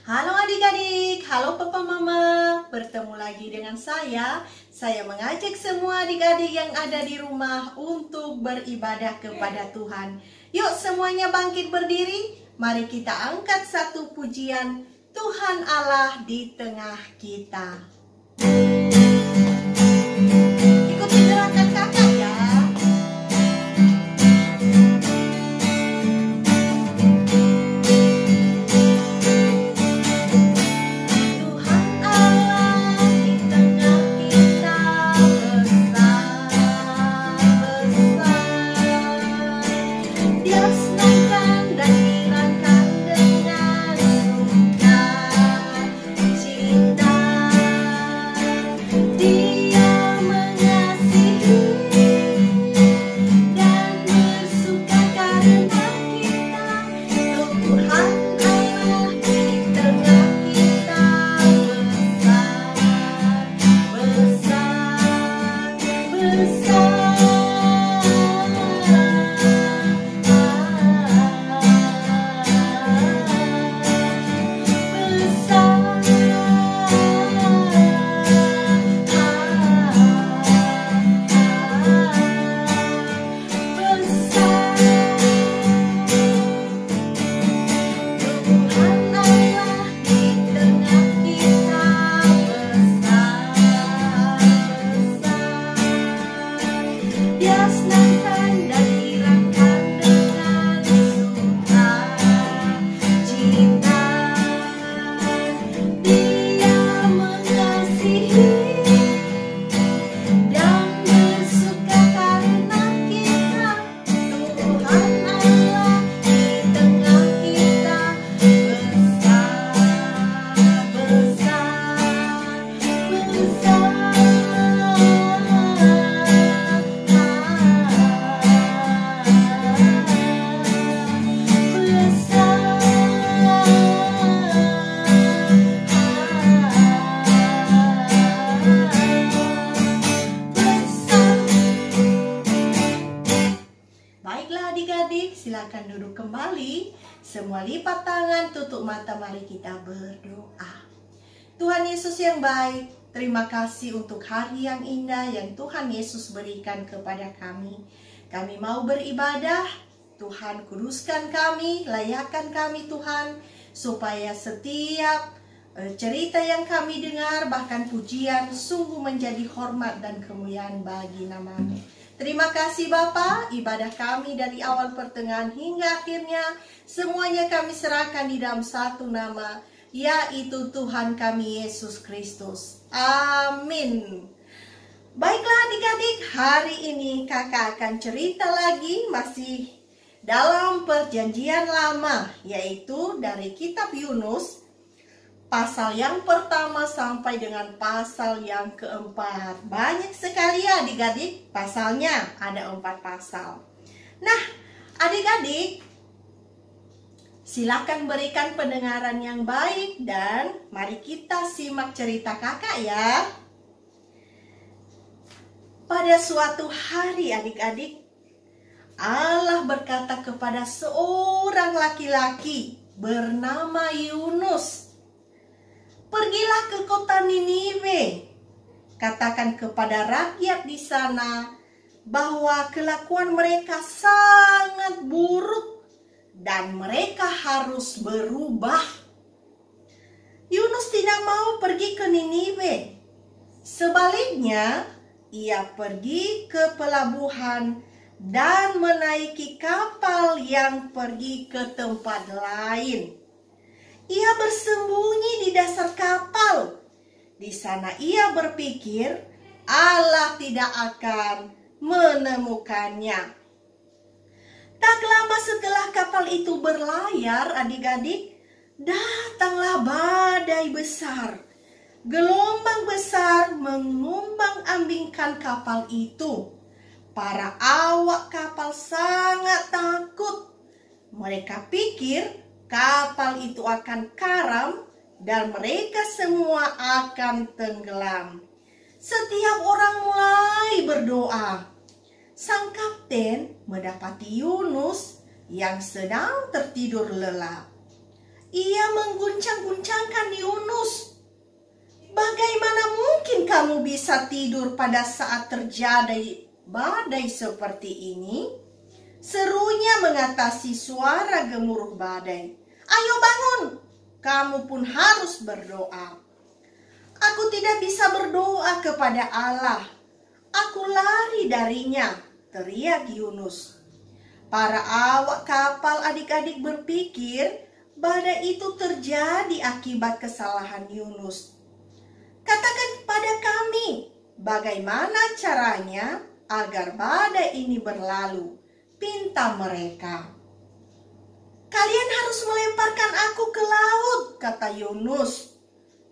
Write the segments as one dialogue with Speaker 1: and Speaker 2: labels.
Speaker 1: Halo adik-adik, halo papa mama. Bertemu lagi dengan saya. Saya mengajak semua adik-adik yang ada di rumah untuk beribadah kepada Tuhan. Yuk semuanya bangkit berdiri. Mari kita angkat satu pujian, Tuhan Allah di tengah kita. Ikuti gerakan kakak ya. Silakan duduk kembali. Semua lipat tangan, tutup mata, mari kita berdoa. Tuhan Yesus yang baik, terima kasih untuk hari yang indah yang Tuhan Yesus berikan kepada kami. Kami mau beribadah, Tuhan kuduskan kami, layakkan kami Tuhan, supaya setiap cerita yang kami dengar, bahkan pujian, sungguh menjadi hormat dan kemuliaan bagi nama-Mu. Terima kasih Bapa, ibadah kami dari awal pertengahan hingga akhirnya semuanya kami serahkan di dalam satu nama, yaitu Tuhan kami Yesus Kristus. Amin. Baiklah adik-adik, hari ini kakak akan cerita lagi masih dalam perjanjian lama, yaitu dari kitab Yunus, pasal yang pertama sampai dengan pasal yang keempat. Banyak sekali ya adik-adik, pasalnya ada 4 pasal. Nah adik-adik, silakan berikan pendengaran yang baik dan mari kita simak cerita kakak ya. Pada suatu hari adik-adik, Allah berkata kepada seorang laki-laki bernama Yunus, "Pergilah ke kota Niniwe, katakan kepada rakyat di sana bahwa kelakuan mereka sangat buruk dan mereka harus berubah." Yunus tidak mau pergi ke Niniwe. Sebaliknya, ia pergi ke pelabuhan dan menaiki kapal yang pergi ke tempat lain. Ia bersembunyi di dasar kapal. Di sana ia berpikir Allah tidak akan menemukannya. Tak lama setelah kapal itu berlayar, adik-adik, datanglah badai besar. Gelombang besar mengumbang-ambingkan kapal itu. Para awak kapal sangat takut. Mereka pikir kapal itu akan karam dan mereka semua akan tenggelam. Setiap orang mulai berdoa. Sang kapten mendapati Yunus yang sedang tertidur lelap. Ia mengguncang-guncangkan Yunus. Bagaimana mungkin kamu bisa tidur pada saat terjadi badai seperti ini? Serunya mengatasi suara gemuruh badai. Ayo bangun, kamu pun harus berdoa. Aku tidak bisa berdoa kepada Allah. Aku lari darinya, teriak Yunus. Para awak kapal adik-adik berpikir badai itu terjadi akibat kesalahan Yunus. Katakan pada kami, bagaimana caranya agar badai ini berlalu, pinta mereka. Kalian harus melemparkan aku ke laut, kata Yunus.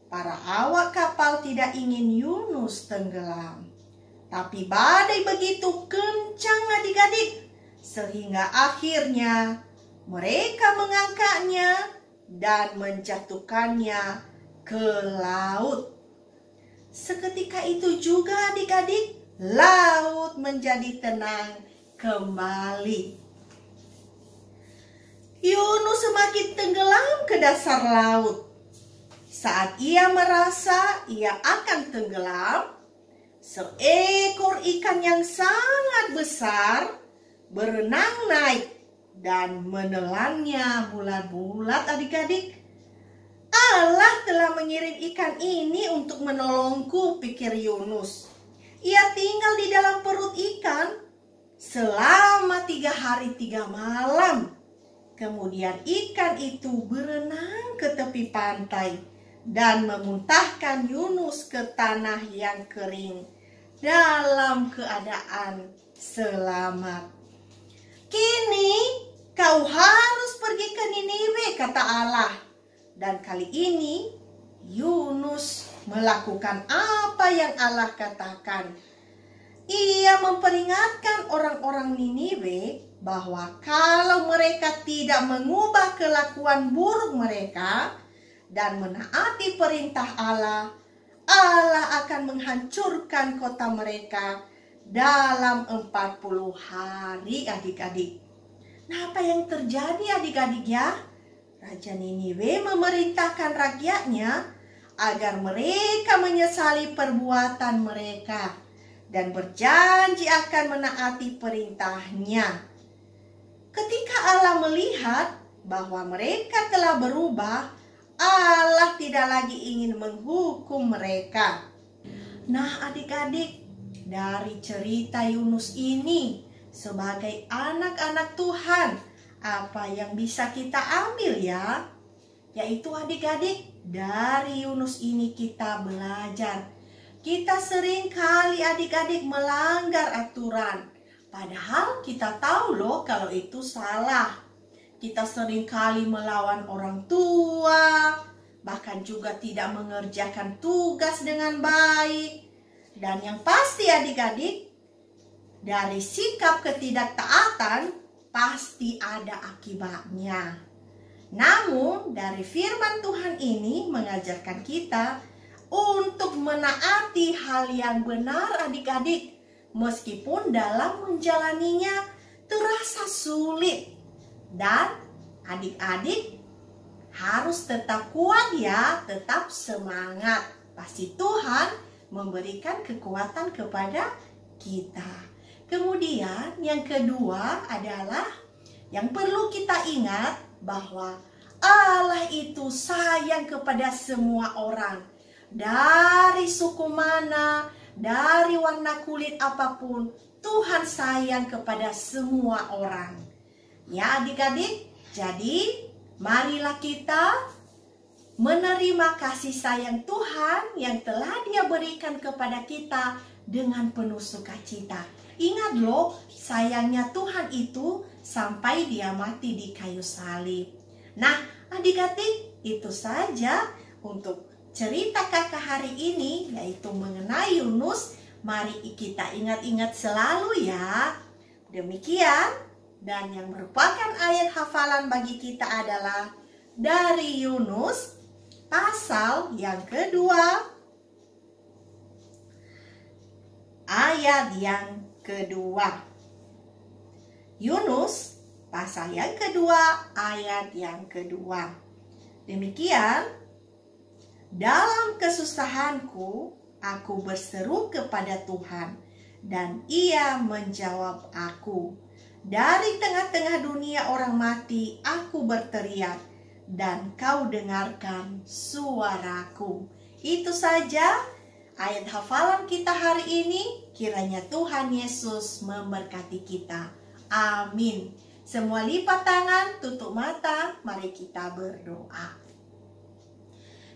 Speaker 1: Para awak kapal tidak ingin Yunus tenggelam. Tapi badai begitu kencang adik-adik, sehingga akhirnya mereka mengangkatnya dan menjatuhkannya ke laut. Seketika itu juga adik-adik, laut menjadi tenang kembali. Yunus semakin tenggelam ke dasar laut. Saat ia merasa ia akan tenggelam, seekor ikan yang sangat besar berenang naik dan menelannya bulat-bulat adik-adik. Allah telah mengirim ikan ini untuk menolongku, pikir Yunus. Ia tinggal di dalam perut ikan selama 3 hari 3 malam. Kemudian ikan itu berenang ke tepi pantai dan memuntahkan Yunus ke tanah yang kering dalam keadaan selamat. Kini kau harus pergi ke Niniwe, kata Allah. Dan kali ini Yunus melakukan apa yang Allah katakan. Ia memperingatkan orang-orang Niniwe bahwa kalau mereka tidak mengubah kelakuan buruk mereka dan menaati perintah Allah, Allah akan menghancurkan kota mereka dalam 40 hari adik-adik. Nah, apa yang terjadi adik-adik ya? Raja Niniwe memerintahkan rakyatnya agar mereka menyesali perbuatan mereka dan berjanji akan menaati perintahnya. Ketika Allah melihat bahwa mereka telah berubah, Allah tidak lagi ingin menghukum mereka. Nah adik-adik, dari cerita Yunus ini sebagai anak-anak Tuhan, apa yang bisa kita ambil ya? Yaitu adik-adik, dari Yunus ini kita belajar. Kita sering kali adik-adik melanggar aturan. Padahal kita tahu loh kalau itu salah. Kita sering kali melawan orang tua, bahkan juga tidak mengerjakan tugas dengan baik. Dan yang pasti adik-adik, dari sikap ketidaktaatan pasti ada akibatnya. Namun dari firman Tuhan ini mengajarkan kita untuk menaati hal yang benar adik-adik, meskipun dalam menjalaninya terasa sulit. Dan adik-adik harus tetap kuat ya, tetap semangat. Pasti Tuhan memberikan kekuatan kepada kita. Kemudian yang kedua adalah yang perlu kita ingat bahwa Allah itu sayang kepada semua orang. Dari suku mana, dari warna kulit apapun, Tuhan sayang kepada semua orang. Ya adik-adik, jadi marilah kita menerima kasih sayang Tuhan yang telah Dia berikan kepada kita dengan penuh sukacita. Ingat loh, sayangnya Tuhan itu sampai Dia mati di kayu salib. Nah, adik-adik, itu saja untuk cerita kakak hari ini, yaitu mengenai Yunus. Mari kita ingat-ingat selalu ya. Demikian, dan yang merupakan ayat hafalan bagi kita adalah dari Yunus pasal yang kedua, ayat yang kedua. Yunus pasal yang kedua, ayat yang kedua. Demikian, dalam kesusahanku, aku berseru kepada Tuhan, dan Ia menjawab aku. Dari tengah-tengah dunia orang mati, aku berteriak, dan Kau dengarkan suaraku. Itu saja ayat hafalan kita hari ini. Kiranya Tuhan Yesus memberkati kita. Amin. Semua lipat tangan, tutup mata, mari kita berdoa.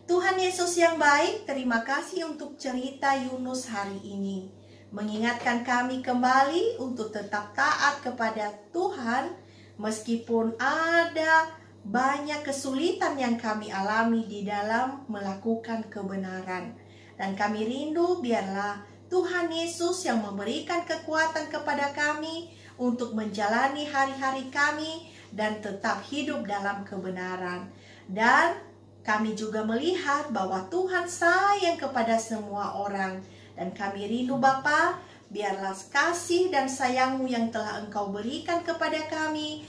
Speaker 1: Tuhan Yesus yang baik, terima kasih untuk cerita Yunus hari ini. Mengingatkan kami kembali untuk tetap taat kepada Tuhan, meskipun ada banyak kesulitan yang kami alami di dalam melakukan kebenaran. Dan kami rindu biarlah Tuhan Yesus yang memberikan kekuatan kepada kami untuk menjalani hari-hari kami dan tetap hidup dalam kebenaran. Dan kami juga melihat bahwa Tuhan sayang kepada semua orang. Dan kami rindu Bapa, biarlah kasih dan sayang-Mu yang telah Engkau berikan kepada kami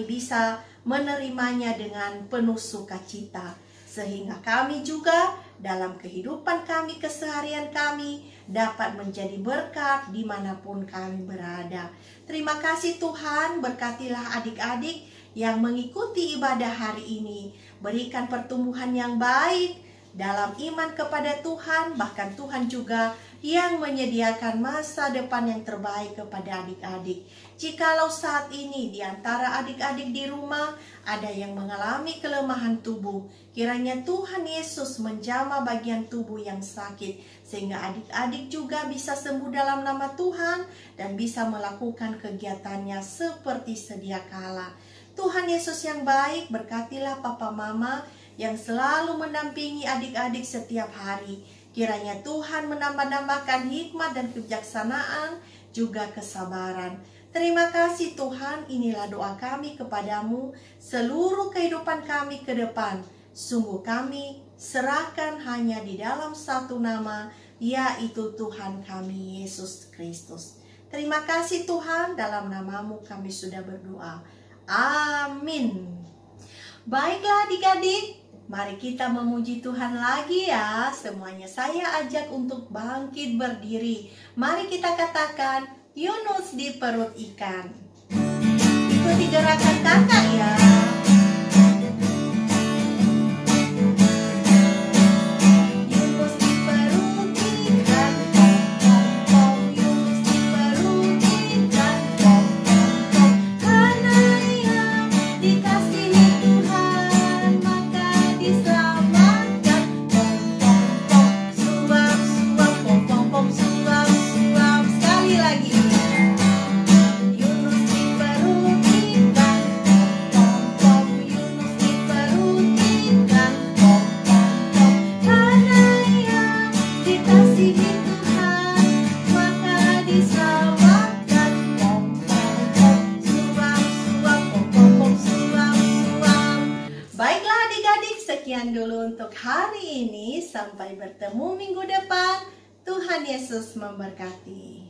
Speaker 1: bisa menerimanya dengan penuh sukacita. Sehingga kami juga dalam kehidupan kami, keseharian kami, dapat menjadi berkat dimanapun kami berada. Terima kasih Tuhan, berkatilah adik-adik yang mengikuti ibadah hari ini. Berikan pertumbuhan yang baik dalam iman kepada Tuhan, bahkan Tuhan juga yang menyediakan masa depan yang terbaik kepada adik-adik. Jikalau saat ini di antara adik-adik di rumah ada yang mengalami kelemahan tubuh, kiranya Tuhan Yesus menjamah bagian tubuh yang sakit, sehingga adik-adik juga bisa sembuh dalam nama Tuhan dan bisa melakukan kegiatannya seperti sedia kala. Tuhan Yesus yang baik, berkatilah papa mama yang selalu mendampingi adik-adik setiap hari. Kiranya Tuhan menambah-nambahkan hikmat dan kebijaksanaan, juga kesabaran. Terima kasih Tuhan, inilah doa kami kepadamu, seluruh kehidupan kami ke depan. Sungguh kami serahkan hanya di dalam satu nama, yaitu Tuhan kami Yesus Kristus. Terima kasih Tuhan, dalam namamu kami sudah berdoa. Amin. Baiklah adik-adik, mari kita memuji Tuhan lagi ya. Semuanya saya ajak untuk bangkit berdiri. Mari kita katakan, Yunus di perut ikan. Ikuti gerakan kakak ya. Sekian dulu untuk hari ini. Sampai bertemu minggu depan. Tuhan Yesus memberkati.